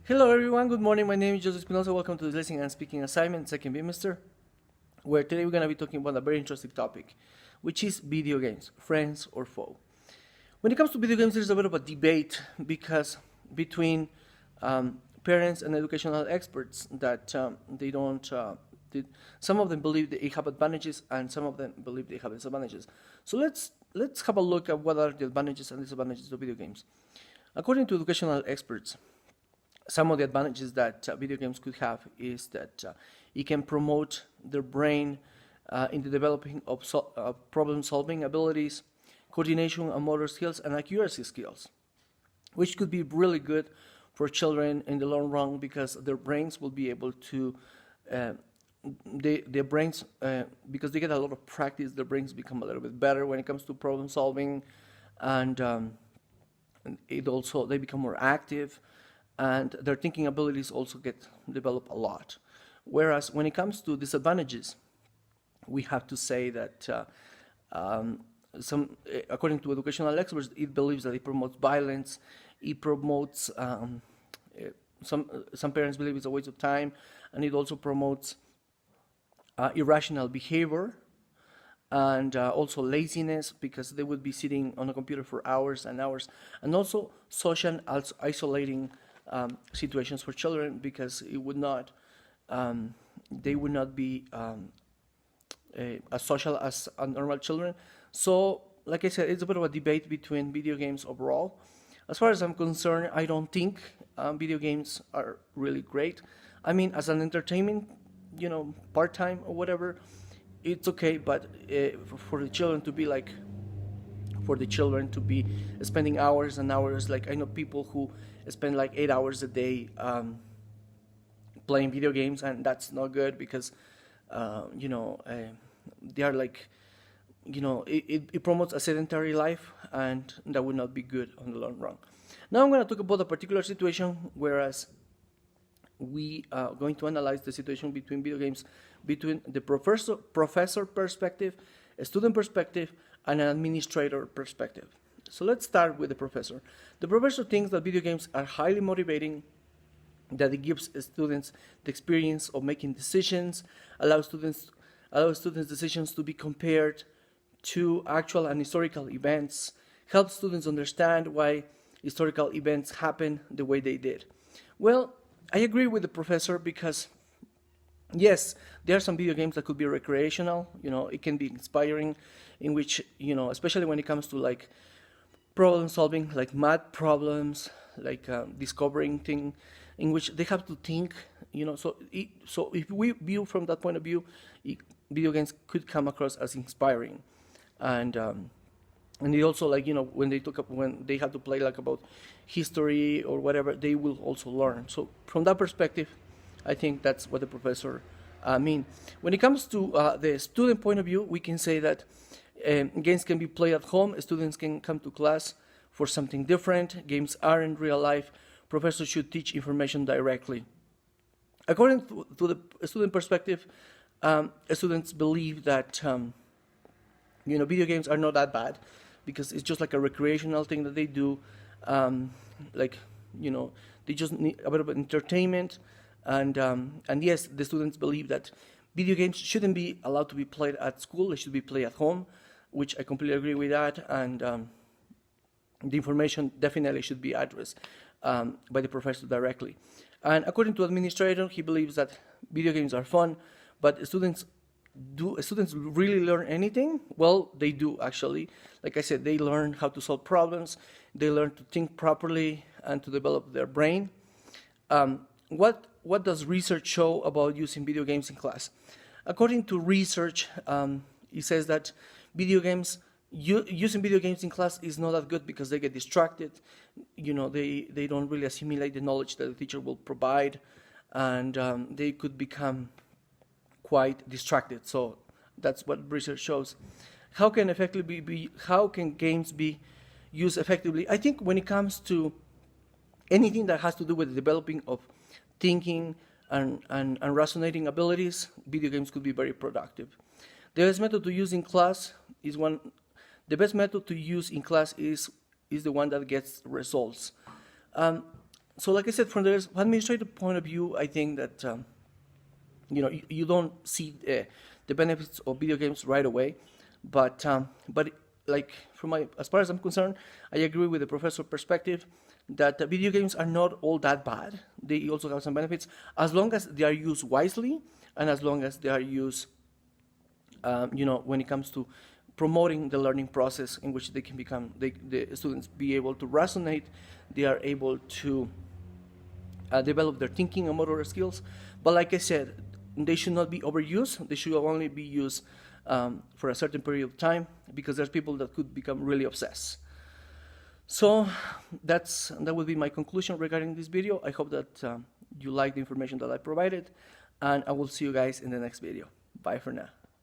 Hello everyone, good morning. My name is Joseph Espinoza. Welcome to the listening and speaking assignment, second bimester, where today we're going to be talking about a very interesting topic, which is video games, friends or foe. When it comes to video games, there's a bit of a debate because between parents and educational experts that they don't. Some of them believe they have advantages, and some of them believe they have disadvantages. So let's have a look at what are the advantages and disadvantages of video games. According to educational experts, some of the advantages that video games could have is that it can promote their brain in the developing of problem-solving abilities, coordination and motor skills, and accuracy skills, which could be really good for children in the long run because their brains will be able to, their brains, because they get a lot of practice, their brains become a little bit better when it comes to problem solving, and it also, they become more active, and their thinking abilities also get developed a lot. Whereas when it comes to disadvantages, we have to say that according to educational experts, it believes that it promotes violence, it promotes, some parents believe it's a waste of time, and it also promotes irrational behavior, and also laziness, because they would be sitting on a computer for hours and hours, and also social isolating situations for children, because it would not, they would not be as social as normal children. So, like I said, it's a bit of a debate between video games overall. As far as I'm concerned, I don't think video games are really great. I mean, as an entertainment, part-time or whatever, it's okay, but for the children to be like, for the children to be spending hours and hours, like I know people who spend like 8 hours a day playing video games, and that's not good because, they are like, it promotes a sedentary life, and that would not be good on the long run. Now I'm going to talk about a particular situation, whereas we are going to analyze the situation between video games, between the professor perspective, a student perspective, and an administrator perspective. So let's start with the professor. The professor thinks that video games are highly motivating, that it gives students the experience of making decisions, allows students decisions to be compared to actual and historical events, helps students understand why historical events happen the way they did. Well, I agree with the professor because, yes, there are some video games that could be recreational. It can be inspiring, in which, especially when it comes to like problem solving, like math problems, like discovering things, in which they have to think. So if we view from that point of view, video games could come across as inspiring, and it also, like, when they have to play like about history or whatever, they will also learn. So from that perspective, I think that's what the professor mean. When it comes to the student point of view, we can say that games can be played at home. Students can come to class for something different. Games are in real life. Professors should teach information directly. According to the student perspective, students believe that video games are not that bad, because it's just like a recreational thing that they do. They just need a bit of entertainment, and yes, the students believe that video games shouldn't be allowed to be played at school. They should be played at home, which I completely agree with that, and the information definitely should be addressed by the professor directly. And according to administrator, he believes that video games are fun, but students really learn anything? Well, they do, actually. Like I said, they learn how to solve problems, they learn to think properly and to develop their brain. What does research show about using video games in class? According to research, it says that using video games in class is not that good because they get distracted. They don't really assimilate the knowledge that the teacher will provide, and they could become quite distracted. So that's what research shows. How can games be used effectively? I think when it comes to anything that has to do with the developing of thinking and resonating abilities, video games could be very productive. The best method to use in class is the best method to use in class is the one that gets results. So like I said, from the administrative point of view, I think that you don't see the benefits of video games right away, but like from my as far as I'm concerned, I agree with the professor perspective that video games are not all that bad. They also have some benefits as long as they are used wisely and as long as they are used, when it comes to promoting the learning process in which they can become the students be able to resonate, they are able to develop their thinking and motor skills. But like I said, they should not be overused. They should only be used for a certain period of time, because there's people that could become really obsessed. So that would be my conclusion regarding this video. I hope that you like the information that I provided, and I will see you guys in the next video. Bye for now.